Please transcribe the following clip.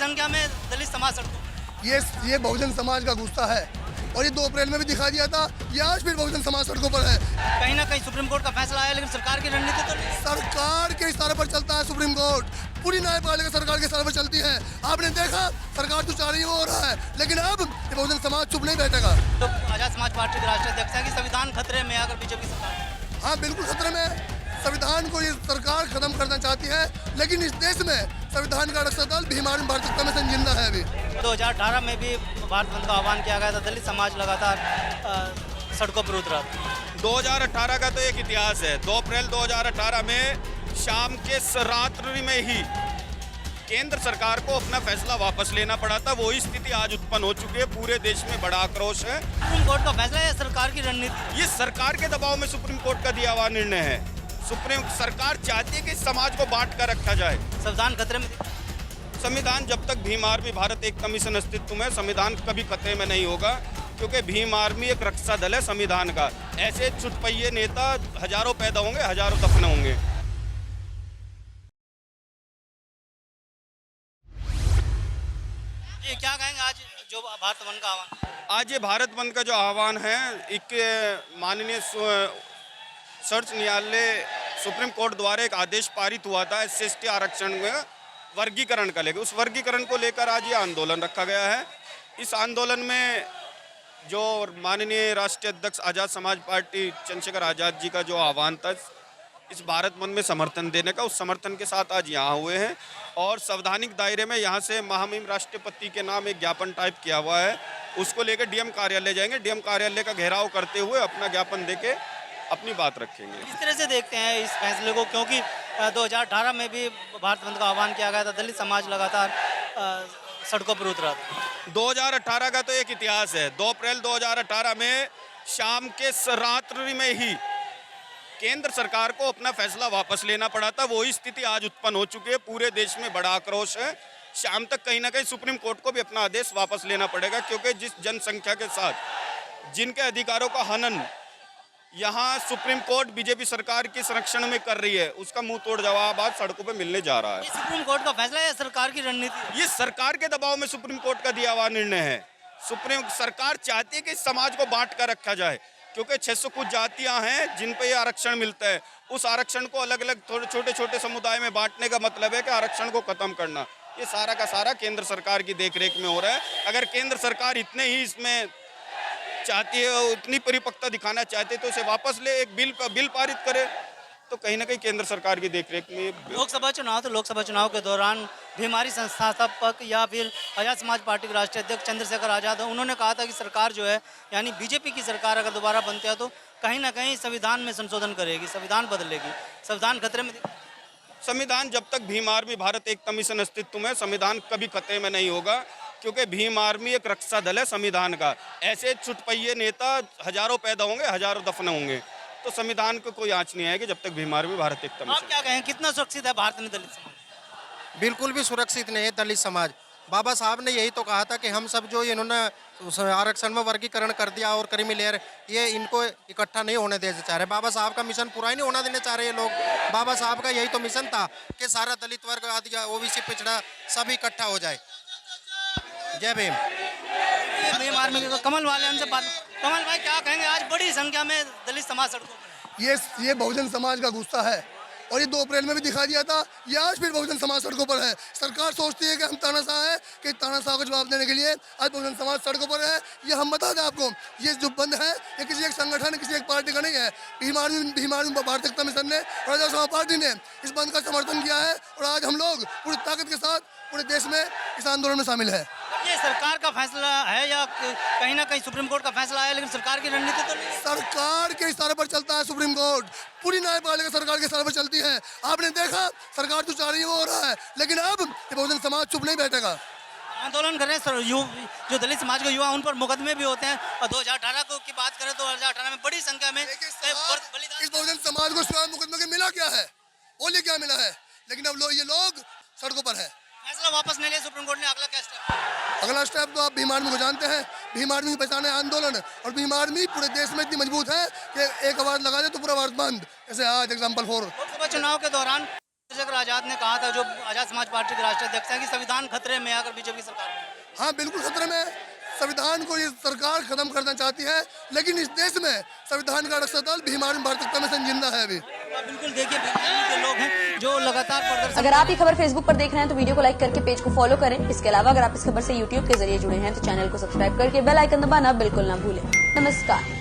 संख्या में दलित समाज सड़कों। ये बहुजन समाज का गुस्सा है और ये 2 अप्रैल में भी दिखा दिया था। ये आज फिर बहुजन समाज सड़कों पर है। कहीं ना कहीं सुप्रीम कोर्ट का फैसला आया, लेकिन सरकार की रणनीति तो नहीं। सरकार के इशारे पर चलता है सुप्रीम कोर्ट, पूरी न्यायपालिका सरकार के इशारे पर चलती है। आपने देखा सरकार जो चाह रही है वो हो रहा है, लेकिन अब ये बहुजन समाज चुप नहीं बैठेगा। तो आजाद समाज पार्टी के राष्ट्रीय अध्यक्ष हैं कि संविधान खतरे में अगर बीजेपी सरकार। हाँ बिल्कुल खतरे में। संविधान को ये सरकार खत्म करना चाहती है, लेकिन इस देश में संविधान का रक्षा दल भीम आर्मी भारतीय जनता मिशन जिंदा है। अभी 2018 में भी भारत बंद का आह्वान किया गया था, दलित समाज लगातार सड़कों पर उतरा। 2018 का तो एक इतिहास है। 2 अप्रैल 2018 में शाम के रात्रि में ही केंद्र सरकार को अपना फैसला वापस लेना पड़ा था। वही स्थिति आज उत्पन्न हो चुकी है। पूरे देश में बड़ा आक्रोश है। सुप्रीम कोर्ट का फैसला है, सरकार की रणनीति। ये सरकार के दबाव में सुप्रीम कोर्ट का दिया हुआ निर्णय है। सुप्रीम सरकार चाहती है कि समाज को बांट कर रखा जाए। संविधान खतरे में। संविधान जब तक भीम आर्मी भारत एकता मिशन अस्तित्व में, संविधान कभी खतरे में नहीं होगा, क्योंकि भीम आर्मी एक रक्षा दल है संविधान का। ऐसे चुटपैये नेता हजारों पैदा होंगे, हजारों दफन होंगे। ये क्या कहेंगे आज जो भारत बंद का आह्वान? आज ये भारत बंद का जो आह्वान है, एक माननीय सर्वोच्च न्यायालय सुप्रीम कोर्ट द्वारा एक आदेश पारित हुआ था SC/ST आरक्षण में वर्गीकरण का लेकर। उस वर्गीकरण को लेकर आज ये आंदोलन रखा गया है। इस आंदोलन में जो माननीय राष्ट्रीय अध्यक्ष आज़ाद समाज पार्टी चंद्रशेखर आज़ाद जी का जो आह्वान था इस भारत बंद में समर्थन देने का, उस समर्थन के साथ आज यहाँ हुए हैं। और संवैधानिक दायरे में यहाँ से महामहिम राष्ट्रपति के नाम एक ज्ञापन टाइप किया हुआ है, उसको लेकर DM कार्यालय जाएंगे। DM कार्यालय का घेराव करते हुए अपना ज्ञापन देके अपनी बात रखेंगे। किस तरह से देखते हैं इस फैसले को, क्योंकि 2018 में भी भारत बंद का आह्वान किया गया था, दलित समाज लगातार सड़कों पर उतरा था। 2018 का तो एक इतिहास है। 2 अप्रैल 2018 में शाम के रात्रि में ही केंद्र सरकार को अपना फैसला वापस लेना पड़ा था। वही स्थिति आज उत्पन्न हो चुकी है। पूरे देश में बड़ा आक्रोश है। शाम तक कहीं ना कहीं सुप्रीम कोर्ट को भी अपना आदेश वापस लेना पड़ेगा, क्योंकि जिस जनसंख्या के साथ जिनके अधिकारों का हनन यहाँ सुप्रीम कोर्ट बीजेपी सरकार के संरक्षण में कर रही है, उसका मुंह तोड़ जवाब आज सड़कों पे मिलने जा रहा है। ये सुप्रीम कोर्ट का फैसला है, सरकार की रणनीति। ये सरकार के दबाव में सुप्रीम कोर्ट का दिया हुआ निर्णय है। सुप्रीम सरकार चाहती है कि समाज को बांट कर रखा जाए, क्योंकि 600 कुछ जातियां हैं जिन पे ये आरक्षण मिलता है। उस आरक्षण को अलग अलग थोड़े छोटे छोटे समुदाय में बांटने का मतलब है कि आरक्षण को खत्म करना। ये सारा का सारा केंद्र सरकार की देखरेख में हो रहा है। अगर केंद्र सरकार इतने ही इसमें चाहती है, उतनी परिपक्वता दिखाना चाहते तो उसे वापस ले, एक बिल पारित करे, तो कहीं ना कहीं केंद्र सरकार की देखरेख में। लोकसभा चुनाव के दौरान भीमारी संस्थापक या फिर आजाद समाज पार्टी के राष्ट्रीय अध्यक्ष चंद्रशेखर आज़ाद, उन्होंने कहा था कि सरकार जो है, यानी बीजेपी की सरकार अगर दोबारा बनती है तो कहीं ना कहीं संविधान में संशोधन करेगी, संविधान बदलेगी। संविधान खतरे में। संविधान जब तक भीम आर्मी भारत एकता मिशन अस्तित्व में, संविधान कभी खतरे में नहीं होगा, क्योंकि भीम आर्मी एक रक्षा दल है संविधान का। ऐसे चुटपैये नेता हजारों पैदा होंगे, हजारों दफन होंगे। तो संविधान को कोई आँच नहीं आएगी जब तक भीम आर्मी भारत एकता मिशन। आप क्या कहें, कितना सुरक्षित है भारत में दलित समाज? बिल्कुल भी सुरक्षित नहीं है दलित समाज। बाबा साहब ने यही तो कहा था कि हम सब जो इन्होंने आरक्षण में वर्गीकरण कर दिया और क्रीमी लेयर, ये इनको इकट्ठा नहीं होने देना चाह रहे। बाबा साहब का मिशन पूरा ही नहीं होना देना चाह रहे ये लोग। बाबा साहब का यही तो मिशन था कि सारा दलित वर्ग आदि OBC पिछड़ा सब इकट्ठा हो जाए। जय भीम। भीम आर्मी के कमल वाले हमसे बात। कमल भाई, क्या कहेंगे, आज बड़ी संख्या में दलित समाज सड़कों पर है। ये बहुजन समाज का गुस्सा है और ये 2 अप्रैल में भी दिखा दिया था। ये आज फिर बहुजन समाज सड़कों पर है। सरकार सोचती है कि हम तानाशाह है, कि तानाशाह को जवाब देने के लिए आज बहुजन समाज सड़कों पर है। ये हम बता दें आपको, ये जो बंद है ये किसी एक संगठन, किसी एक पार्टी का नहीं है। भीम आर्मी भारतीय जनता मिशन ने और आजाद समाज पार्टी ने इस बंद का समर्थन किया है और आज हम लोग पूरी ताकत के साथ पूरे देश में इस आंदोलन में शामिल है। ये सरकार का फैसला है या कहीं ना कहीं सुप्रीम कोर्ट का फैसला है, लेकिन सरकार की रणनीति तो नहीं। सरकार के इशारे पर चलता है सुप्रीम कोर्ट, पूरी न्यायपालिका सरकार के इशारे पर चलती है। आपने देखा सरकार जो चाह रही है वो हो रहा है, लेकिन अब ये बहुजन समाज चुप नहीं बैठेगा। आंदोलन कर रहे हैं जो दलित समाज के युवा, उन पर मुकदमे भी होते हैं। और 2018 की बात करें तो 2018 में बड़ी संख्या में इस बहुजन समाज को स्वयं मुकदमे के मिला क्या है, बोलिए क्या मिला है, लेकिन अब ये लोग सड़कों पर है। फैसला वापस नहीं लिया सुप्रीम कोर्ट ने, अगला क्या स्टेप? अगला स्टेप तो आप भीम आर्मी को जानते हैं। भीम आर्मी की पहचान है आंदोलन, और भीम आर्मी पूरे देश में इतनी मजबूत है कि एक आवाज लगा दे तो पूरा भारत बंद। जैसे आज एग्जाम्पल 4 लोकसभा चुनाव के दौरान चंद्रशेखर आजाद ने कहा था, जो आजाद समाज पार्टी के राष्ट्रीय अध्यक्ष हैं, कि संविधान खतरे में है अगर बीजेपी सरकार में। हाँ बिल्कुल खतरे में है। संविधान को ये सरकार खत्म करना चाहती है, लेकिन इस देश में संविधान का रक्षा दल भीमार्मी भारतीय मिशन जिंदा है अभी। बिल्कुल देखिए, भीमार्मी के लोग हैं जो लगातार प्रदर्शन। अगर आप ये खबर फेसबुक पर देख रहे हैं तो वीडियो को लाइक करके पेज को फॉलो करें। इसके अलावा अगर आप इस खबर से यूट्यूब के जरिए जुड़े हैं तो चैनल को सब्सक्राइब करके बेल आइकन दबाना बिल्कुल ना भूलें। नमस्कार।